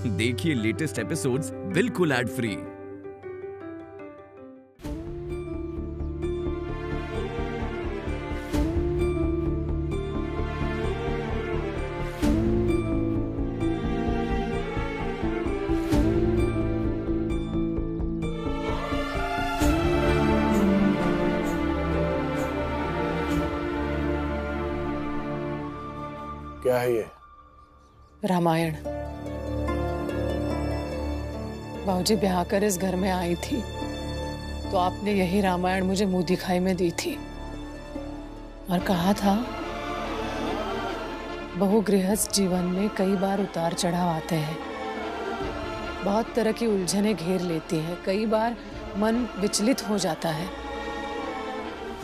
देखिए latest episodes बिल्कुल ad free. क्या है ये? रामायण। बाबूजी ब्याह कर इस घर में आई थी तो आपने यही रामायण मुझे मुंह दिखाई में दी थी और कहा था बहु गृहस्थ जीवन में कई बार उतार चढ़ाव आते हैं, बहुत तरह की उलझनें घेर लेती हैं, कई बार मन विचलित हो जाता है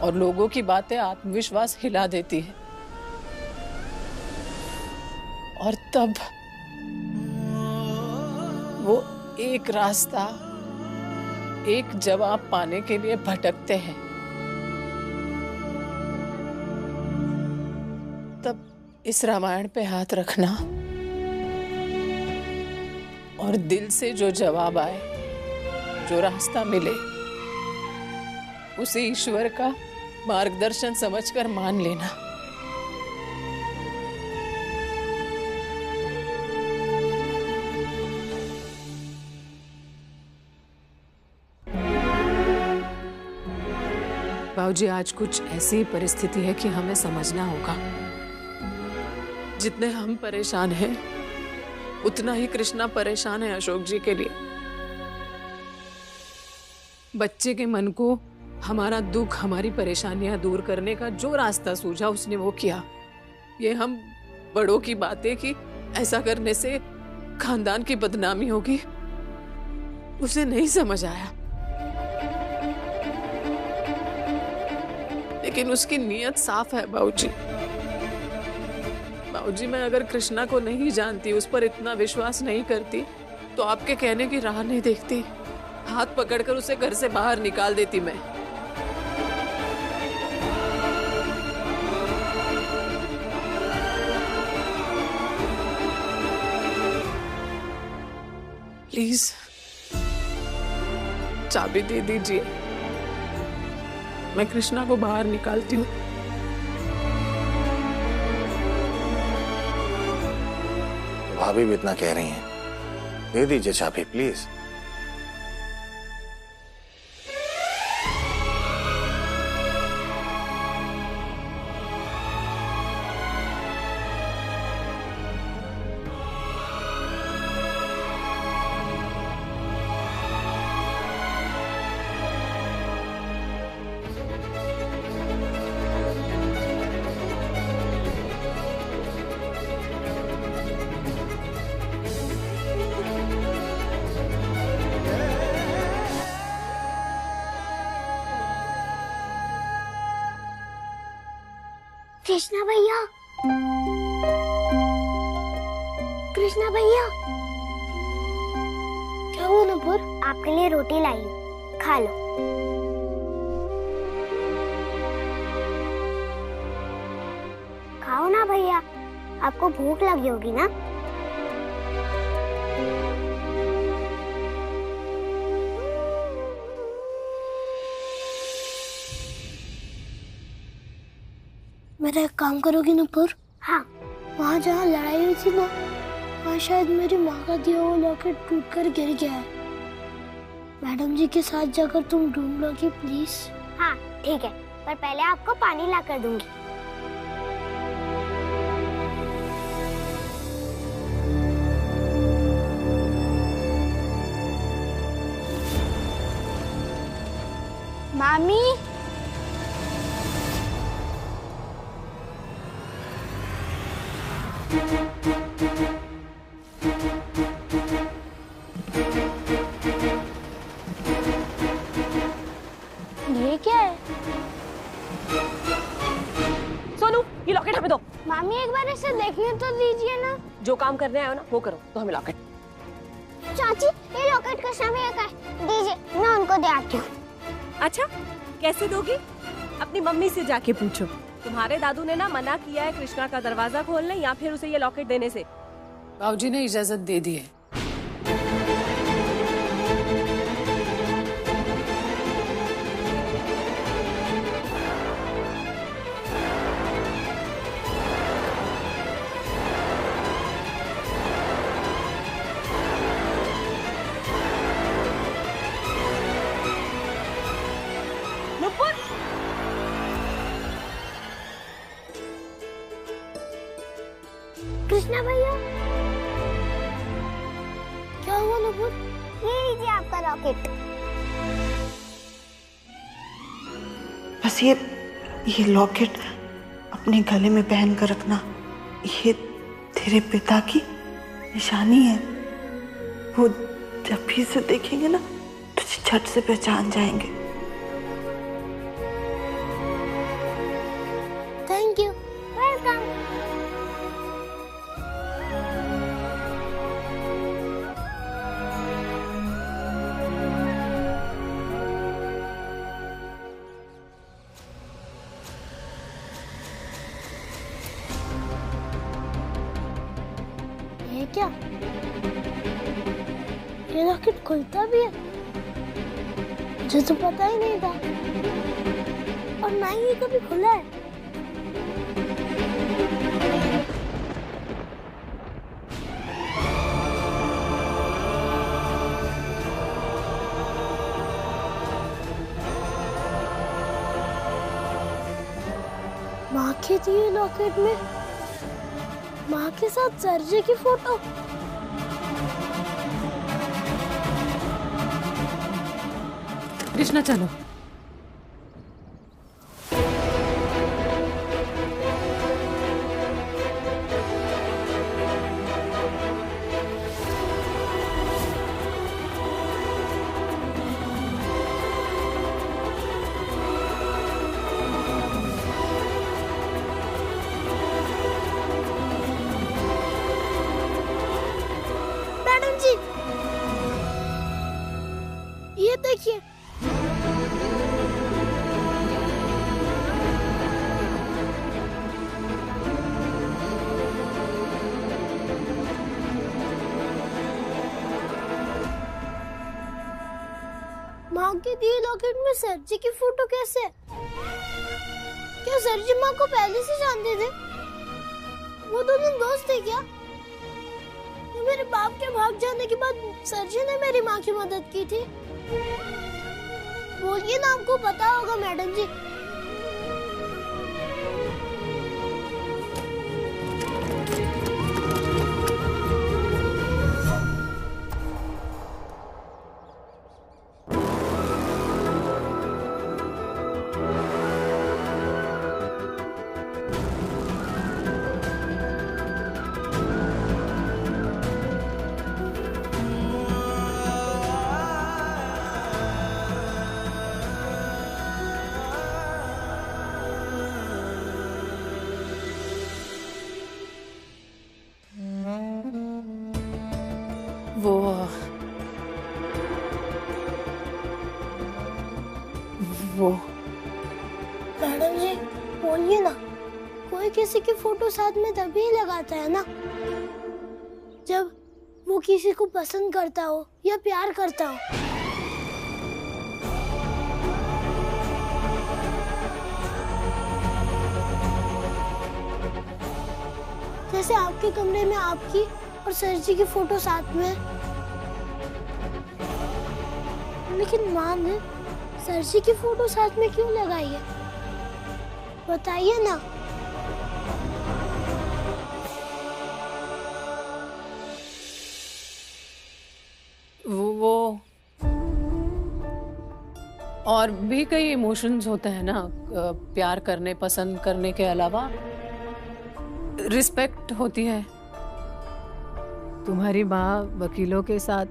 और लोगों की बातें आत्मविश्वास हिला देती है। और तब वो एक रास्ता, एक जवाब पाने के लिए भटकते हैं। तब इस रामायण पे हाथ रखना और दिल से जो जवाब आए, जो रास्ता मिले, उसे ईश्वर का मार्गदर्शन समझकर मान लेना। बाबूजी, आज कुछ ऐसी परिस्थिति है कि हमें समझना होगा। जितने हम परेशान हैं, उतना ही कृष्णा परेशान है अशोक जी के लिए। बच्चे के मन को हमारा दुख, हमारी परेशानियां दूर करने का जो रास्ता सूझा उसने वो किया। ये हम बड़ों की बातें कि ऐसा करने से खानदान की बदनामी होगी, उसे नहीं समझ आया। लेकिन उसकी नीयत साफ है बाबूजी। बाबूजी, मैं अगर कृष्णा को नहीं जानती, उस पर इतना विश्वास नहीं करती, तो आपके कहने की राह नहीं देखती, हाथ पकड़कर उसे घर से बाहर निकाल देती मैं। प्लीज चाबी दे दीजिए, मैं कृष्णा को बाहर निकालती हूँ। भाभी भी इतना कह रही हैं, दे दीजिए चाबी प्लीज। कृष्णा भैया, कृष्णा भैया, क्या हुआ नूपुर? आपके लिए रोटी लाई हूँ, खा लो। खाओ ना भैया, आपको भूख लगी होगी ना। मेरा एक काम करोगी नूपुर? हाँ। वहाँ जहाँ लड़ाई हुई थी ना, वहाँ शायद मेरी माँ का दिया हुआ लॉकेट टूट कर गिर गया है। मैडम जी के साथ जाकर तुम ढूंढ लोगी प्लीज? हाँ ठीक है, पर पहले आपको पानी ला कर दूंगी। मामी, ये क्या है? सोनू, ये लॉकेट हमें दो। मामी एक बार इसे देखने तो दीजिए ना। जो काम करने आए हो ना वो करो, तो हमें लॉकेट। चाची, ये लॉकेट कृष्णा भैया का है, दीजिए, मैं उनको दे आती हूँ। अच्छा, कैसे दोगी? अपनी मम्मी से जाके पूछो। तुम्हारे दादू ने ना मना किया है कृष्णा का दरवाजा खोलने या फिर उसे ये लॉकेट देने से। बाबूजी ने इजाजत दे दी है। कृष्णा भैया, क्या हुआ नुपुर? ये लीजिए आपका रॉकेट। बस ये लॉकेट अपने गले में पहन कर रखना, ये तेरे पिता की निशानी है। वो जब भी इसे देखेंगे ना तुझे झट से पहचान जाएंगे। Thank you. वेलकम। ये क्या? ये रॉकेट खुलता भी है? मुझे तो पता ही नहीं था, और ना ही ये कभी खुला है। माँ के दिए लॉकेट में माँ के साथ सर जी की फोटो। कृष्णा चलो। मैडम जी, ये देखिए। माँ के दिए लॉकेट में सर जी की फोटो कैसे? क्या सर जी माँ को पहले से जानते थे? वो दोनों दोस्त थे क्या? मेरे बाप के भाग जाने के बाद सर जी ने मेरी माँ की मदद की थी। बोलिए ना, आपको पता होगा मैडम जी। वो मैडम जी बोलिए ना, कोई किसी की फोटो साथ में तभी लगाता है ना जब वो किसी को पसंद करता हो या प्यार करता हो। जैसे आपके कमरे में आपकी और सर जी की फोटो साथ में, लेकिन माँ ने सर जी की फोटो साथ में क्यों लगाई है? बताइए ना। वो और भी कई इमोशंस होते हैं ना, प्यार करने पसंद करने के अलावा रिस्पेक्ट होती है। तुम्हारी माँ वकीलों के साथ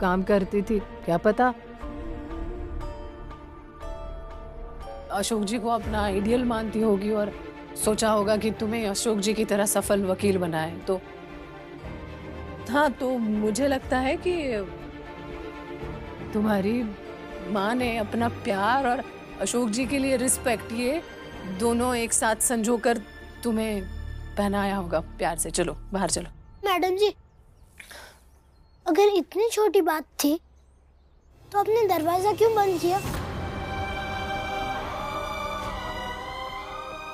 काम करती थी, क्या पता अशोक जी को अपना आइडियल मानती होगी और सोचा होगा कि तुम्हें अशोक जी की तरह सफल वकील बनाए। तो हाँ, तो मुझे लगता है कि तुम्हारी माँ ने अपना प्यार और अशोक जी के लिए रिस्पेक्ट, ये दोनों एक साथ संजोकर तुम्हें पहनाया होगा प्यार से। चलो बाहर चलो। मैडम जी, अगर इतनी छोटी बात थी तो आपने दरवाजा क्यों बंद किया?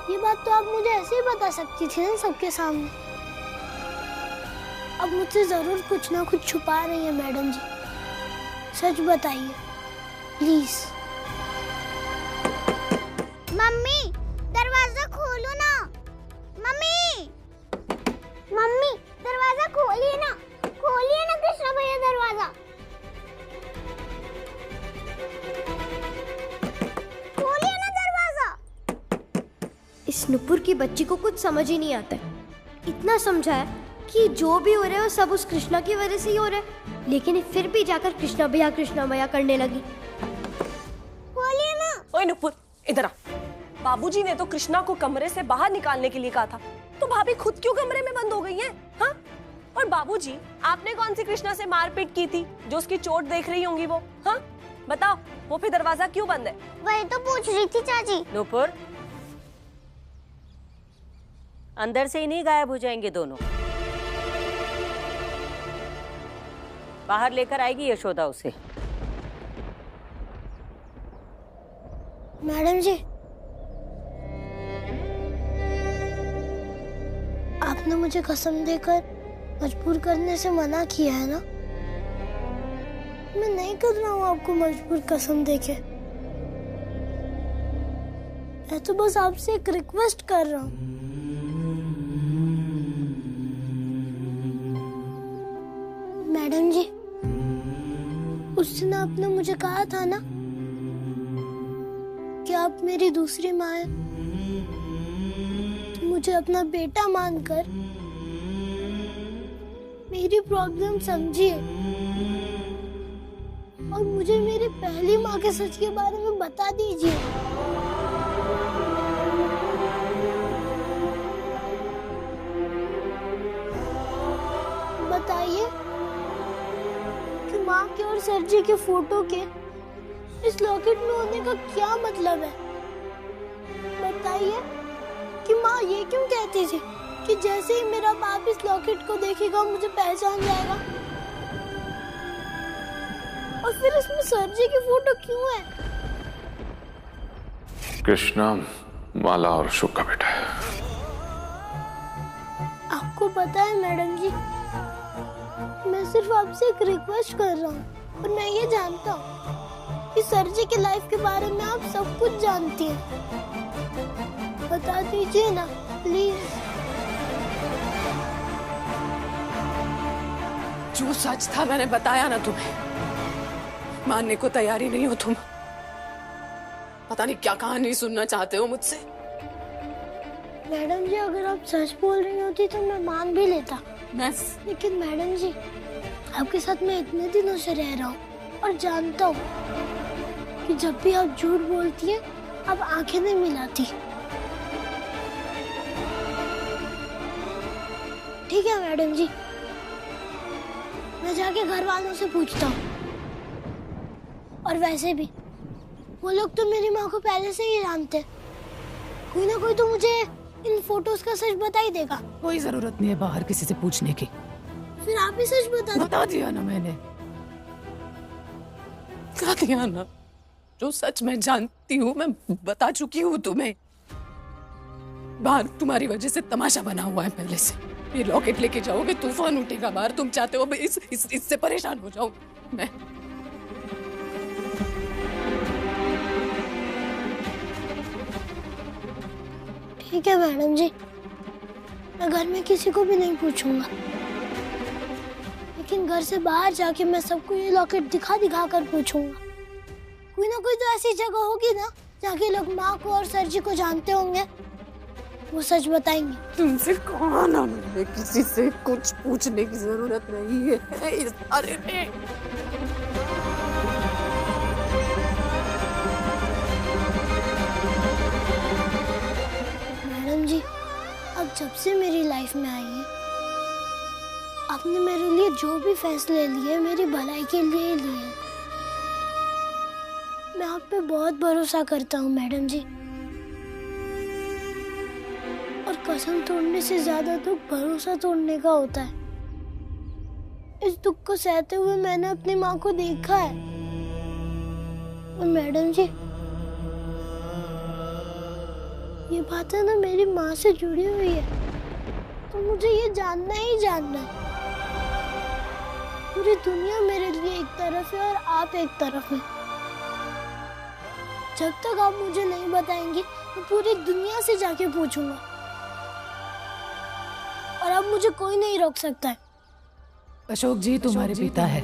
ये बात तो आप मुझे ऐसे ही बता सकती थी ना सबके सामने। अब मुझसे जरूर कुछ ना कुछ छुपा रही है मैडम जी, सच बताइए प्लीज। मम्मी दरवाजा खोलो ना। Mummy, mummy. खोलिए ना कृष्णा भैया दरवाजा। खोलिए ना दरवाजा। इस नुपुर की बच्ची को कुछ समझ ही नहीं आता है। इतना समझा है कि जो भी हो रहा है वो सब उस कृष्णा की वजह से ही हो रहा है, लेकिन फिर भी जाकर कृष्णा भैया करने लगी। खोलिए ना। ओए नुपुर, इधर आ। बाबूजी ने तो कृष्णा को कमरे से बाहर निकालने के लिए कहा था, तो भाभी खुद क्यों कमरे में बंद हो गई हैं? हाँ? और बाबूजी, आपने कौन सी कृष्णा से मारपीट की थी जो उसकी चोट देख रही होंगी वो? हाँ? बताओ, वो फिर दरवाजा क्यों बंद है? वही तो पूछ रही थी चाची। नुपुर, अंदर से ही नहीं गायब हो जाएंगे दोनों। बाहर लेकर आएगी यशोदा उसे। मैडम जी, आपने मुझे कसम देकर मजबूर करने से मना किया है ना? मैं नहीं कर रहा हूँ आपको मजबूर कसम देके। मैं तो बस आपसे एक रिक्वेस्ट कर रहा हूँ। मैडम जी, उस दिन आपने मुझे कहा था ना कि आप मेरी दूसरी माँ हैं, तो मुझे अपना बेटा मानकर मेरी प्रॉब्लम समझिए और मुझे मेरी पहली माँ के सच के बारे में बता दीजिए। बताइए कि माँ के और सर जी के फोटो के इस लॉकेट में होने का क्या मतलब है? बताइए कि माँ ये क्यों कहती थी कि जैसे ही मेरा बाप इस लॉकेट को देखेगा मुझे पहचान जाएगा, और फिर इसमें सर जी की फोटो क्यों है? कृष्णा माला और अशोक का बेटा है। आपको पता है मैडम जी, मैं सिर्फ आपसे एक रिक्वेस्ट कर रहा हूँ, और मैं ये जानता हूँ कि सर जी के लाइफ के बारे में आप सब कुछ जानती हैं। बता दीजिए ना प्लीज। जो सच था मैंने बताया ना तुम्हें, मानने को तैयारी नहीं हो तुम। पता नहीं क्या कहानी सुनना चाहते हो मुझसे। मैडम जी, अगर आप सच बोल रही होती तो मैं मान भी लेता। लेकिन मैडम जी, आपके साथ मैं इतने दिनों से रह रहा हूँ और जानता हूँ कि जब भी आप झूठ बोलती हैं आप आंखें नहीं मिलाती। ठीक है मैडम जी, मैं जाके घर वालों से पूछता हूँ। और वैसे भी वो लोग तो मेरी माँ को पहले से ही जानते हैं। कोई ना कोई तो मुझे इन फोटोज का सच बता ही देगा। कोई जरूरत नहीं है बाहर किसी से पूछने की। फिर आप ही सच बता दिया ना मैंने, बता दिया ना। जो सच मैं जानती हूँ मैं बता चुकी हूँ तुम्हें। बाहर तुम्हारी वजह से तमाशा बना हुआ है पहले से। ये लॉकेट लेके जाओगे तूफान उठेगा बाहर। तुम चाहते हो इससे परेशान हो जाऊं मैं। ठीक है मैडम जी, मैं घर में किसी को भी नहीं पूछूंगा, लेकिन घर से बाहर जाके मैं सबको ये लॉकेट दिखा कर पूछूंगा। कोई ना कोई तो ऐसी जगह होगी ना जहाँ के लोग माँ को और सर जी को जानते होंगे, वो सच बताएंगे। तुमसे कहा ना मुझे किसी से कुछ पूछने की जरूरत नहीं है इस बारे में। मैडम जी, अब जब से मेरी लाइफ में आई है, आपने मेरे लिए जो भी फैसले लिए मेरी भलाई के लिए लिए। मैं आप पे बहुत भरोसा करता हूँ मैडम जी, और कसम तोड़ने से ज्यादा दुख भरोसा तोड़ने का होता है। इस दुख को सहते हुए मैंने अपनी माँ को देखा है। और मैडम जी, ये बातें ना मेरी माँ से जुड़ी हुई है, तो मुझे ये जानना ही जानना है। पूरी दुनिया मेरे लिए एक तरफ है और आप एक तरफ हैं। जब तक आप मुझे नहीं बताएंगे मैं पूरी दुनिया से जाके पूछूंगा, और अब मुझे कोई नहीं रोक सकता है। अशोक जी तुम्हारे पिता है।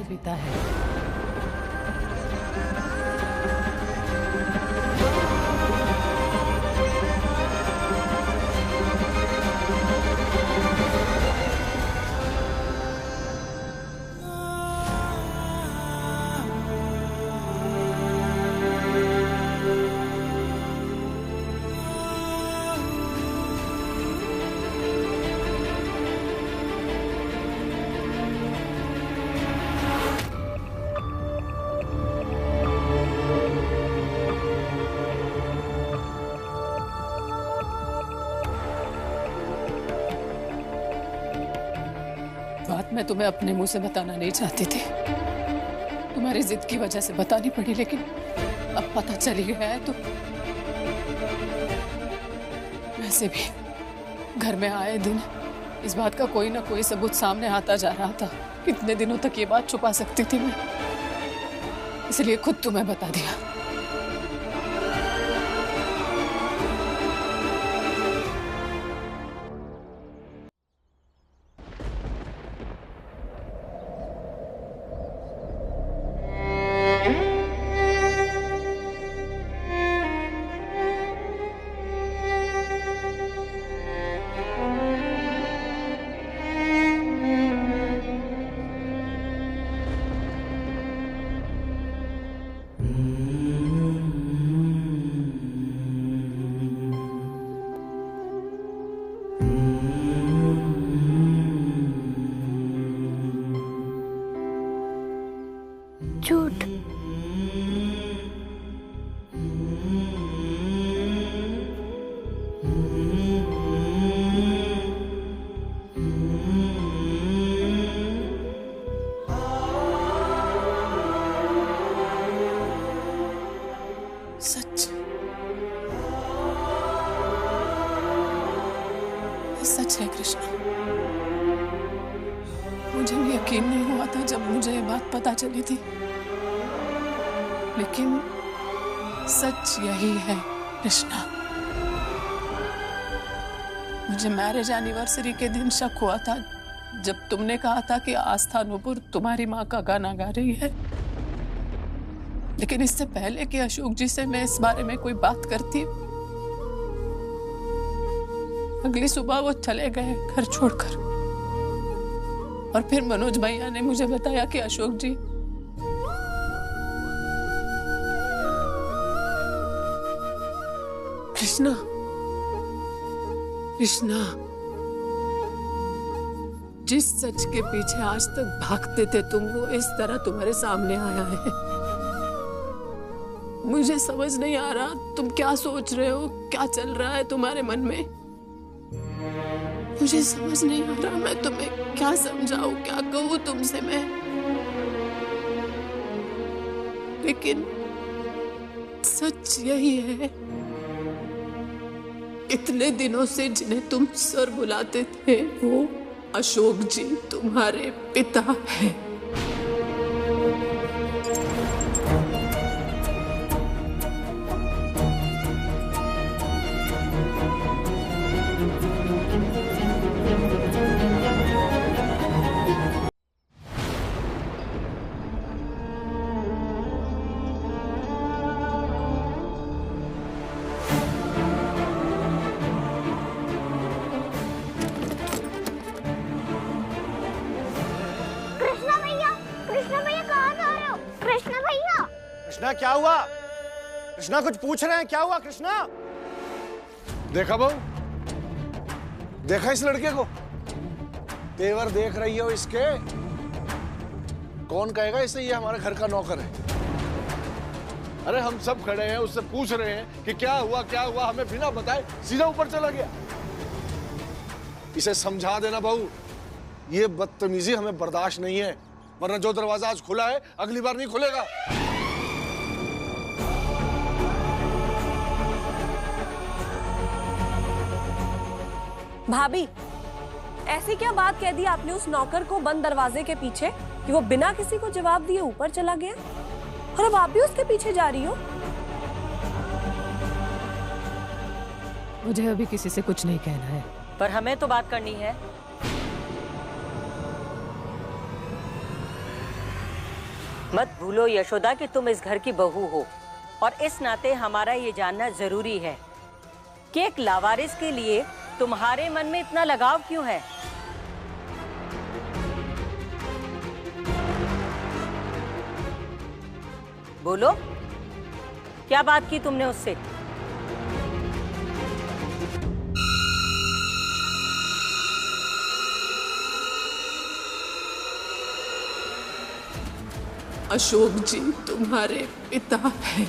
बात मैं तुम्हें अपने मुंह से बताना नहीं चाहती थी, तुम्हारी जिद की वजह से बतानी पड़ी, लेकिन अब पता चल ही गया है तो वैसे भी घर में आए दिन इस बात का कोई ना कोई सबूत सामने आता जा रहा था। कितने दिनों तक ये बात छुपा सकती थी मैं, इसलिए खुद तुम्हें बता दिया। झूठ। सच। सच है कृष्णा। मुझे भी यकीन नहीं हुआ था जब मुझे ये बात पता चली थी, लेकिन सच यही है कृष्णा। मुझे मैरिज एनिवर्सरी के दिन शक हुआ था जब तुमने कहा था कि आस्था नुपुर तुम्हारी माँ का गाना गा रही है, लेकिन इससे पहले कि अशोक जी से मैं इस बारे में कोई बात करती, अगली सुबह वो चले गए घर छोड़कर। और फिर मनोज भैया ने मुझे बताया कि अशोक जी कृष्णा जिस सच के पीछे आज तक भागते थे तुम, वो इस तरह तुम्हारे सामने आया है। मुझे समझ नहीं आ रहा तुम क्या सोच रहे हो, क्या चल रहा है तुम्हारे मन में। मुझे समझ नहीं आ रहा मैं तुम्हें क्या समझाऊं, क्या कहूं तुमसे मैं। लेकिन सच यही है, इतने दिनों से जिन्हें तुम सर बुलाते थे वो अशोक जी तुम्हारे पिता हैं। कृष्णा क्या हुआ? कृष्णा कुछ पूछ रहे हैं, क्या हुआ कृष्णा? देखा बहू, देखा इस लड़के को? तेवर देख रही हो इसके? कौन कहेगा इसे ये हमारे घर का नौकर है? अरे हम सब खड़े हैं, उससे पूछ रहे हैं कि क्या हुआ, हमें बिना बताए सीधा ऊपर चला गया। इसे समझा देना बहू, ये बदतमीजी हमें बर्दाश्त नहीं है, वरना जो दरवाजा आज खुला है अगली बार नहीं खुलेगा। भाभी, ऐसी क्या बात कह दी आपने उस नौकर को बंद दरवाजे के पीछे कि वो बिना किसी को जवाब दिए ऊपर चला गया, और अब आप भी उसके पीछे जा रही हो? मुझे अभी किसी से कुछ नहीं कहना है, पर हमें तो बात करनी है। मत भूलो यशोदा कि तुम इस घर की बहू हो, और इस नाते हमारा ये जानना जरूरी है कि एक लावारिस के लिए तुम्हारे मन में इतना लगाव क्यों है। बोलो, क्या बात की तुमने उससे? अशोक जी तुम्हारे पिता हैं।